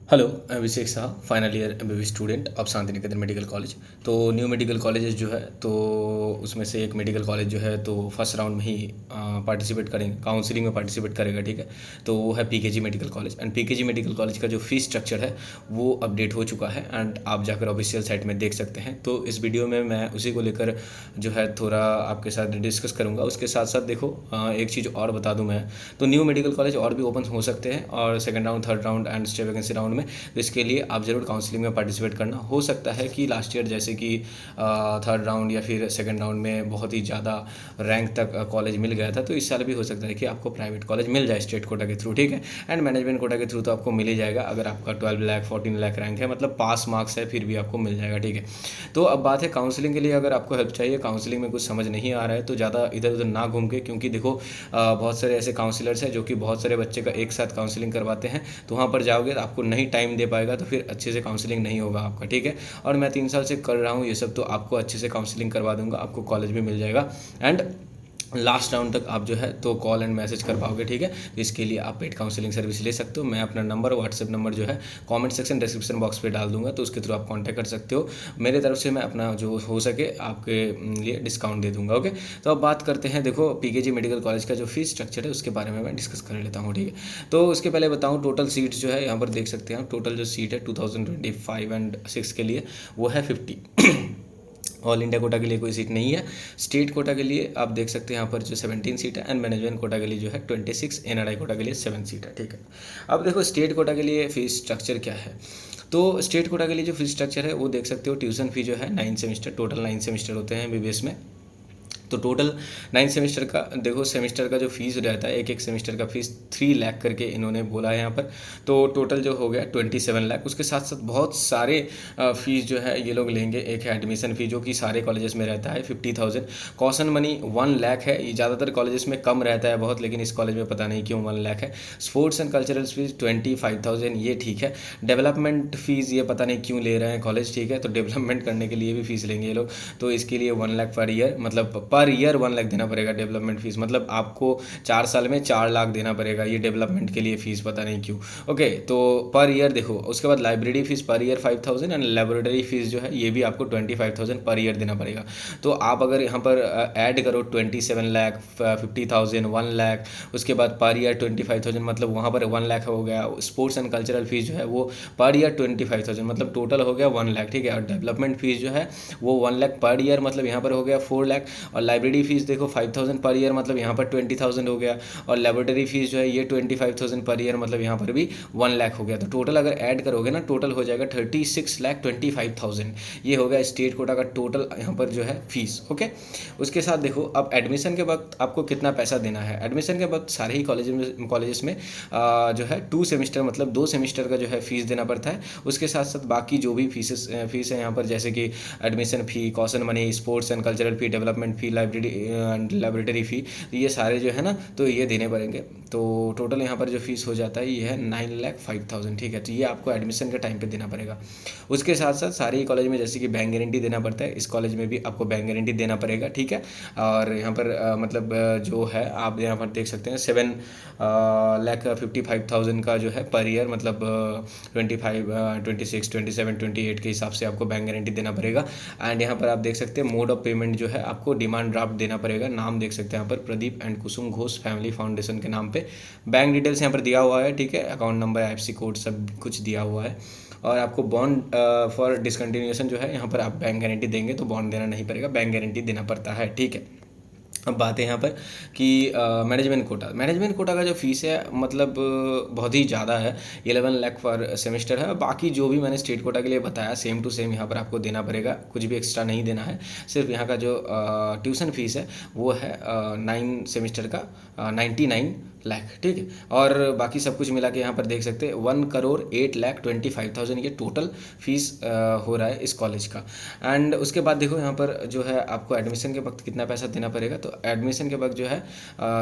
Hello, मैं Abhishek Shah, final year MBBS student of Shanti Niketan medical college. तो new medical colleges जो है तो उसमें से एक मेडिकल कॉलेज जो है तो फर्स्ट राउंड में ही पार्टिसिपेट करेंगे, काउंसलिंग में पार्टिसिपेट करेगा। ठीक है, तो वो है PKG medical college. And PKG medical college का जो फीस स्ट्रक्चर है वो अपडेट हो चुका है एंड आप जाकर ऑफिशियल साइट में देख सकते हैं। तो इस वीडियो में मैं उसी को लेकर जो है थोड़ा आपके साथ डिस्कस करूँगा। उसके साथ साथ देखो एक चीज़ और बता दूँ मैं, तो न्यू मेडिकल कॉलेज और भी ओपन हो सकते हैं और second round, third round and stay vacancy round में। तो इसके लिए आप ज़रूर काउंसलिंग में पार्टिसिपेट करना। हो सकता है कि लास्ट ईयर जैसे कि थर्ड राउंड या फिर सेकंड राउंड में बहुत ही ज़्यादा रैंक तक कॉलेज मिल गया था, तो इस साल भी हो सकता है कि आपको प्राइवेट कॉलेज मिल जाए स्टेट कोटा के थ्रू। ठीक है, एंड मैनेजमेंट कोटा के थ्रू तो आपको मिल ही जाएगा। अगर आपका 12 लाख 14 लाख रैंक है, मतलब पास मार्क्स है, फिर भी आपको मिल जाएगा। ठीक है, तो अब बात है काउंसलिंग के लिए। अगर आपको हेल्प चाहिए, काउंसलिंग में कुछ समझ नहीं आ रहा है, तो ज़्यादा इधर उधर ना घूम के, क्योंकि देखो बहुत सारे ऐसे काउंसलर्स हैं जो कि बहुत सारे बच्चे का एक साथ काउंसलिंग करवाते हैं। तो वहाँ पर जाओगे तो आपको नहीं टाइम दे पाएगा, तो फिर अच्छे से काउंसलिंग नहीं होगा आपका। ठीक है, और मैं 3 साल से कर रहा हूँ ये सब, तो आपको अच्छे से काउंसलिंग करवा दूंगा, आपको कॉलेज भी मिल जाएगा एंड लास्ट राउंड तक आप जो है तो कॉल एंड मैसेज कर पाओगे। ठीक है, तो इसके लिए आप पेड काउंसलिंग सर्विस ले सकते हो। मैं अपना नंबर, व्हाट्सएप नंबर जो है कमेंट सेक्शन डिस्क्रिप्शन बॉक्स पे डाल दूंगा, तो उसके थ्रू आप कांटेक्ट कर सकते हो। मेरे तरफ से मैं अपना जो हो सके आपके लिए डिस्काउंट दे दूंगा। ओके, तो अब बात करते हैं। देखो पीकेजी मेडिकल कॉलेज का जो फीस स्ट्रक्चर है उसके बारे में मैं डिस्कस कर लेता हूँ। ठीक है, तो उसके पहले बताऊँ, टोटल सीट्स जो है यहाँ पर देख सकते हैं। टोटल जो सीट है 2025 एंड 6 के लिए वो है 50। ऑल इंडिया कोटा के लिए कोई सीट नहीं है। स्टेट कोटा के लिए आप देख सकते हैं यहाँ पर जो 17 सीट है एंड मैनेजमेंट कोटा के लिए जो है 26, एनआरआई कोटा के लिए 7 सीट है। ठीक है, अब देखो स्टेट कोटा के लिए फीस स्ट्रक्चर क्या है। तो स्टेट कोटा के लिए जो फीस स्ट्रक्चर है वो देख सकते हो। ट्यूशन फी जो है 9 सेमेस्टर, टोटल 9 सेमेस्टर होते हैं एमबीबीएस में। तो टोटल 9 सेमेस्टर का देखो, सेमेस्टर का जो फीस रहता है, एक एक सेमेस्टर का फीस 3 लाख करके इन्होंने बोला है यहाँ पर। तो टोटल जो हो गया 27 लाख। उसके साथ साथ बहुत सारे फीस जो है ये लोग लेंगे। एक है एडमिशन फ़ी जो कि सारे कॉलेजेस में रहता है 50,000। कॉशन मनी 1 लाख है। ये ज़्यादातर कॉलेजेस में कम रहता है बहुत, लेकिन इस कॉलेज में पता नहीं क्यों 1 लाख है। स्पोर्ट्स एंड कल्चरल फीस 25,000, ये ठीक है। डेवलपमेंट फ़ीस ये पता नहीं क्यों ले रहे हैं कॉलेज। ठीक है, तो डेवलपमेंट करने के लिए भी फीस लेंगे ये लोग, तो इसके लिए 1 लाख पर ईयर, मतलब पर ईयर 1 लाख देना पड़ेगा डेवलपमेंट फीस। मतलब आपको 4 साल में 4 लाख देना पड़ेगा ये डेवलपमेंट के लिए फ़ीस, पता नहीं क्यों। ओके, तो पर ईयर देखो। उसके बाद library fees per year 5,000 and laboratory fees जो है ये भी आपको 25,000 पर ईयर देना पड़ेगा। तो आप अगर यहाँ पर ऐड करो 27 लाख, 50,000, 1 लाख, उसके बाद पर ईयर 25,000, मतलब वहाँ पर 1 लाख हो गया। स्पोर्ट्स एंड कल्चरल फीस जो है वो पर ईयर 25,000, मतलब टोटल हो गया 1 लाख। ठीक है, और डेवलपमेंट फीस जो है वो 1 लाख पर ईयर, मतलब यहाँ पर हो गया 4 लाख। और लाइब्रेरी फीस देखो 5,000 पर ईयर, मतलब यहाँ पर 20,000 हो गया। और लेबोरेटरी फीस जो है ये 25,000 पर ईयर, मतलब यहाँ पर भी 1 लाख हो गया। तो टोटल अगर ऐड करोगे ना, टोटल हो जाएगा 36,25,000। ये हो गया स्टेट कोटा का टोटल यहाँ पर जो है फीस। ओके, उसके साथ देखो अब एडमिशन के वक्त आपको कितना पैसा देना है। एडमिशन के वक्त सारे ही कॉलेजेस में जो है 2 सेमेस्टर, मतलब 2 सेमेस्टर का जो है फीस देना पड़ता है। उसके साथ साथ बाकी जो भी फीस है यहाँ पर, जैसे कि admission fee, caution money, sports and cultural fee, development fee, library and laboratory fee, ये सारे जो है ना तो ये देने पड़ेंगे। तो टोटल यहाँ पर जो फीस हो जाता है ये है 9,05,000। ठीक है, तो ये आपको एडमिशन के टाइम पे देना पड़ेगा। उसके साथ साथ सारे ही कॉलेज में जैसे कि बैंक गारंटी देना पड़ता है, इस कॉलेज में भी आपको बैंक गारंटी देना पड़ेगा। ठीक है, और यहाँ पर मतलब जो है आप यहाँ पर देख सकते हैं 7,55,000 का जो है पर ईयर, मतलब 25, 26, 27, 28 के हिसाब से आपको बैंक गारंटी देना पड़ेगा। एंड यहाँ पर आप देख सकते हैं मोड ऑफ पेमेंट जो है आपको डिमांड ड्राफ्ट देना पड़ेगा। नाम देख सकते हैं यहाँ पर Pradeep and Kusum Ghosh family foundation के नाम पे। बैंक डिटेल्स यहाँ पर दिया हुआ है। ठीक है, अकाउंट नंबर, आईएफएससी कोड सब कुछ दिया हुआ है। और आपको बॉन्ड फॉर डिसकंटिन्यूएशन जो है यहाँ पर आप बैंक गारंटी देंगे तो बॉन्ड देना नहीं पड़ेगा, बैंक गारंटी देना पड़ता है। ठीक है, अब बात है यहाँ पर कि मैनेजमेंट कोटा का जो फीस है मतलब बहुत ही ज़्यादा है। 11 लाख पर सेमेस्टर है। बाकी जो भी मैंने स्टेट कोटा के लिए बताया सेम टू सेम यहाँ पर आपको देना पड़ेगा, कुछ भी एक्स्ट्रा नहीं देना है। सिर्फ यहाँ का जो ट्यूशन फीस है वो है 9 सेमेस्टर का 99 लाख। ठीक है, और बाकी सब कुछ मिला के यहाँ पर देख सकते हैं 1,08,25,000 ये टोटल फीस हो रहा है इस कॉलेज का। एंड उसके बाद देखो यहाँ पर जो है आपको एडमिशन के वक्त कितना पैसा देना पड़ेगा। तो एडमिशन के वक्त जो है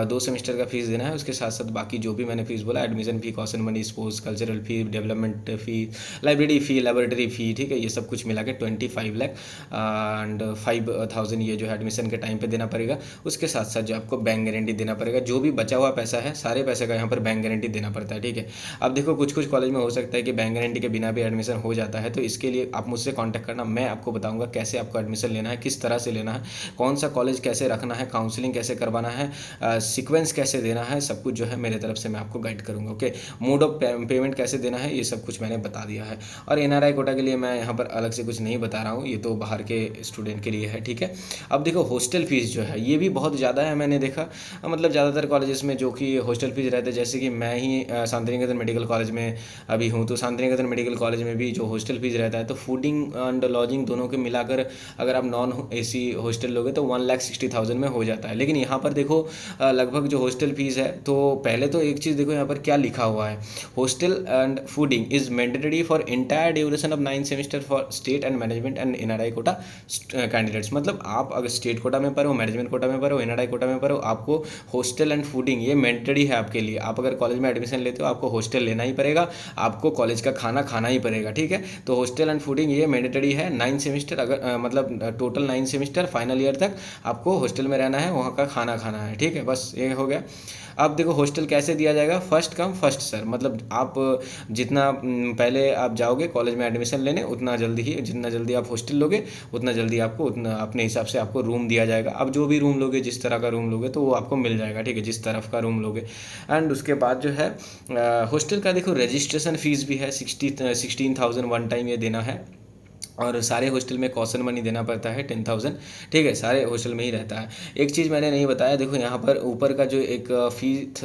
2 सेमेस्टर का फीस देना है। उसके साथ साथ बाकी जो भी मैंने फीस बोला, admission fee, caution money, sports cultural fee, development fee, library fee, laboratory fee, ठीक है, ये सब कुछ मिला के 25 लाख एंड 5,000 ये जो है एडमिशन के टाइम पे देना पड़ेगा। उसके साथ साथ जो आपको बैंक गारंटी देना पड़ेगा। जो भी बचा हुआ पैसा है, सारे पैसे का यहाँ पर बैंक गारंटी देना पड़ता है, ठीक है। अब देखो कुछ कुछ कॉलेज में हो सकता है कि बैंक गारंटी के बिना भी एडमिशन हो जाता है, तो इसके लिए आप मुझसे कॉन्टैक्ट करना, मैं आपको बताऊँगा कैसे आपको एडमिशन लेना है, किस तरह से लेना है, कौन सा कॉलेज कैसे रखना है, काउंसलिंग कैसे करवाना है, सीक्वेंस कैसे देना है, सब कुछ जो है मेरे तरफ से मैं आपको गाइड करूँगा, ओके। मोड ऑफ पेमेंट कैसे देना है, ये सब कुछ मैंने बता दिया है। और एनआरआई कोटा के लिए मैं यहाँ पर अलग से कुछ नहीं बता रहा हूँ, ये तो बाहर के स्टूडेंट के लिए है, ठीक है। अब देखो हॉस्टल फीस जो है ये भी बहुत ज़्यादा है, मैंने देखा मतलब ज़्यादातर कॉलेजेस में जो कि हॉस्टल फीस रहते हैं, जैसे कि मैं ही शांतिनिकेतन मेडिकल कॉलेज में अभी हूँ, तो शांतिनिकेतन मेडिकल कॉलेज में भी जो हॉस्टल फीस रहता है, तो फूडिंग एंड लॉजिंग दोनों के मिलाकर अगर आप नॉन एसी हॉस्टल लोगे तो 1,60,000 में हो जाता है। लेकिन यहाँ पर देखो लगभग जो हॉस्टल फीस है, तो पहले तो एक चीज़ देखो यहाँ पर क्या लिखा हुआ है, hostel and fooding is mandatory for entire duration of 9 semester for state and management and NRI quota candidates. मतलब आप अगर स्टेट कोटा में पढ़ो, मैनेजमेंट कोटा में पढ़ो, एनआरआई कोटा में पढ़ो, आपको हॉस्टल एंड फूडिंग ये मैंडेटरी है आपके लिए। आप अगर कॉलेज में एडमिशन लेते हो आपको हॉस्टल लेना ही पड़ेगा, आपको कॉलेज का खाना खाना ही पड़ेगा, ठीक है। तो हॉस्टल एंड फूडिंग ये मैंडेटरी है 9 सेमेस्टर, अगर मतलब टोटल 9 सेमेस्टर फाइनल ईयर तक आपको हॉस्टल में रहना है, वहाँ का खाना खाना है, ठीक है। बस ये हो गया। अब देखो हॉस्टल कैसे दिया जाएगा, फर्स्ट कम फर्स्ट सर्व, मतलब आप जितना पहले आप जाओगे कॉलेज में एडमिशन लेने, उतना जल्दी ही, जितना जल्दी आप हॉस्टल लोगे उतना जल्दी आपको उतना अपने हिसाब से आपको रूम दिया जाएगा। अब जो भी रूम लोगे, जिस तरह का रूम लोगे तो वो आपको मिल जाएगा, ठीक है, जिस तरफ का रूम लोगे। एंड उसके बाद जो है हॉस्टल का देखो रजिस्ट्रेशन फीस भी है 16,000 वन टाइम ये देना है, और सारे हॉस्टल में कॉशन मनी देना पड़ता है 10,000, ठीक है, सारे हॉस्टल में ही रहता है। एक चीज़ मैंने नहीं बताया, देखो यहाँ पर ऊपर का जो एक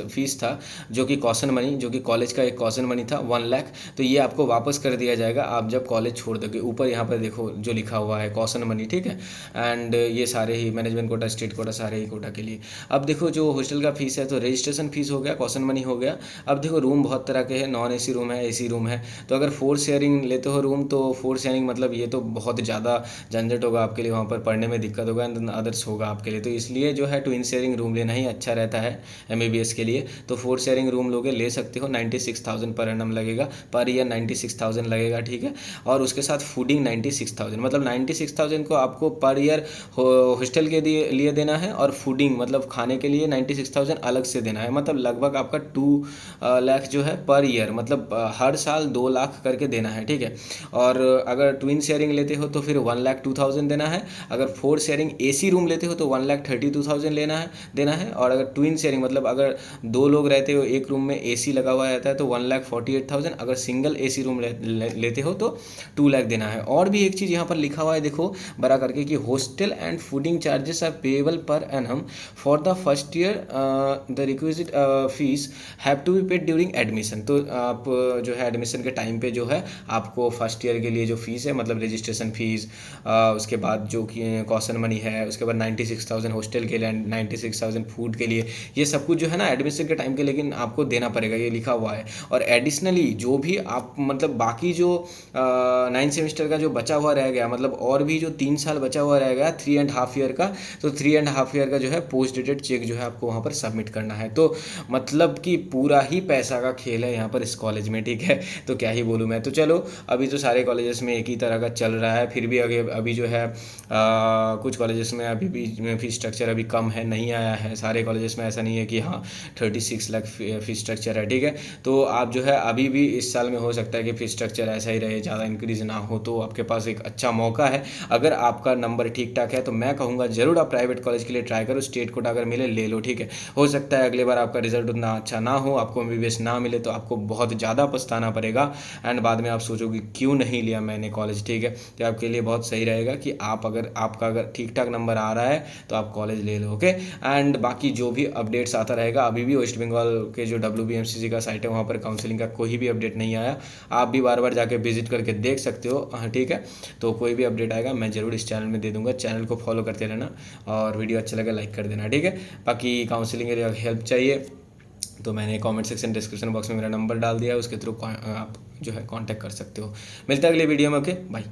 फीस था जो कि कॉशन मनी, जो कि कॉलेज का एक कॉशन मनी था 1 लाख, तो ये आपको वापस कर दिया जाएगा आप जब कॉलेज छोड़ दोगे। ऊपर यहाँ पर देखो जो लिखा हुआ है कॉशन मनी, ठीक है। एंड ये सारे ही मैनेजमेंट कोटा, स्टेट कोटा, सारे ही कोटा के लिए। अब देखो जो हॉस्टल का फीस है, तो रजिस्ट्रेशन फीस हो गया, कॉशन मनी हो गया। अब देखो रूम बहुत तरह के हैं, नॉन एसी रूम है, एसी रूम है। तो अगर 4 शेयरिंग लेते हो रूम, तो 4 शेयरिंग मतलब ये तो बहुत ज़्यादा झंझट होगा आपके लिए, वहाँ पर पढ़ने में दिक्कत होगा एंड अदर्स होगा आपके लिए, तो इसलिए जो है ट्विन शेयरिंग रूम लेना ही अच्छा रहता है एमबीबीएस के लिए। तो 4 शेयरिंग रूम लोगे, ले सकते हो, 96,000 पर एनम लगेगा, पर ईयर 96,000 लगेगा, ठीक है। और उसके साथ फूडिंग 96,000, मतलब 96,000 को आपको पर ईयर हॉस्टल के लिए देना है, और फूडिंग मतलब खाने के लिए 96,000 अलग से देना है। मतलब लगभग आपका 2 लाख जो है पर ईयर, मतलब हर साल 2 लाख करके देना है, ठीक है। और अगर ट्विन शेयरिंग लेते हो तो फिर 1,02,000 देना है। अगर 4 शेयरिंग एसी रूम लेते हो तो 1,32,000 देना है। और अगर ट्विन शेयरिंग मतलब अगर 2 लोग रहते हो, एक रूम में एसी लगा हुआ रहता है, तो 1,48,000। अगर सिंगल एसी रूम लेते हो तो 2 लाख देना है। और भी एक चीज़ यहाँ पर लिखा हुआ है देखो बड़ा करके कि hostel and fooding charges are payable per annum for the first year, the requisite fees have to be paid during admission. तो आप जो है एडमिशन के टाइम पे जो है आपको फर्स्ट ईयर के लिए जो फीस है, मतलब रजिस्ट्रेशन फीस, उसके बाद जो कि कॉशन मनी है, उसके बाद 96,000 हॉस्टल के लिए, 96,000 फूड के लिए, ये सब कुछ जो है ना एडमिशन के टाइम के लेकिन आपको देना पड़ेगा, ये लिखा हुआ है। और एडिशनली जो भी आप मतलब बाकी जो 9 सेमेस्टर का जो बचा हुआ रह गया, मतलब और भी जो 3 साल बचा हुआ रह गया 3.5 ईयर का, तो 3.5 ईयर का जो है पोस्ट डेटेड चेक जो है आपको वहाँ पर सबमिट करना है। तो मतलब कि पूरा ही पैसा का खेल है यहाँ पर इस कॉलेज में, ठीक है। तो क्या ही बोलूँ मैं, तो चलो अभी तो सारे कॉलेजेस में एक ही तरह का चल रहा है, फिर भी अभी जो है कुछ कॉलेजेस में अभी भी फीस स्ट्रक्चर अभी कम है, नहीं आया है। सारे कॉलेजेस में ऐसा नहीं है कि हाँ 36 लाख फीस स्ट्रक्चर है, ठीक है। तो आप जो है अभी भी इस साल में हो सकता है कि फीस स्ट्रक्चर ऐसा ही रहे, ज़्यादा इंक्रीज़ ना हो, तो आपके पास एक अच्छा मौका है। अगर आपका नंबर ठीक ठाक है तो मैं कहूँगा ज़रूर आप प्राइवेट कॉलेज के लिए ट्राई करो, स्टेट कोटा अगर मिले ले लो, ठीक है। हो सकता है अगली बार आपका रिजल्ट उतना अच्छा ना हो, आपको एमबीबीएस ना मिले, तो आपको बहुत ज़्यादा पछताना पड़ेगा एंड बाद में आप सोचोगे क्यों नहीं लिया मैंने कॉलेज, ठीक है। तो आपके लिए बहुत सही रहेगा कि आपका अगर ठीक ठाक नंबर आ रहा है तो आप कॉलेज ले लो, ओके। एंड बाकी जो भी अपडेट्स आता रहेगा, अभी भी वेस्ट बंगाल के जो WBMCC का साइट है वहाँ पर काउंसलिंग का कोई भी अपडेट नहीं आया, आप भी बार बार जाके विजिट करके देख सकते हो, हाँ ठीक है। तो कोई भी अपडेट आएगा मैं ज़रूर इस चैनल में दे दूँगा, चैनल को फॉलो करते रहना, और वीडियो अच्छा लगा लाइक कर देना, ठीक है। बाकी काउंसलिंग के लिए हेल्प चाहिए तो मैंने कमेंट सेक्शन डिस्क्रिप्शन बॉक्स में मेरा नंबर डाल दिया है, उसके थ्रू आप जो है कांटेक्ट कर सकते हो। मिलता है अगले वीडियो में, ओके बाय।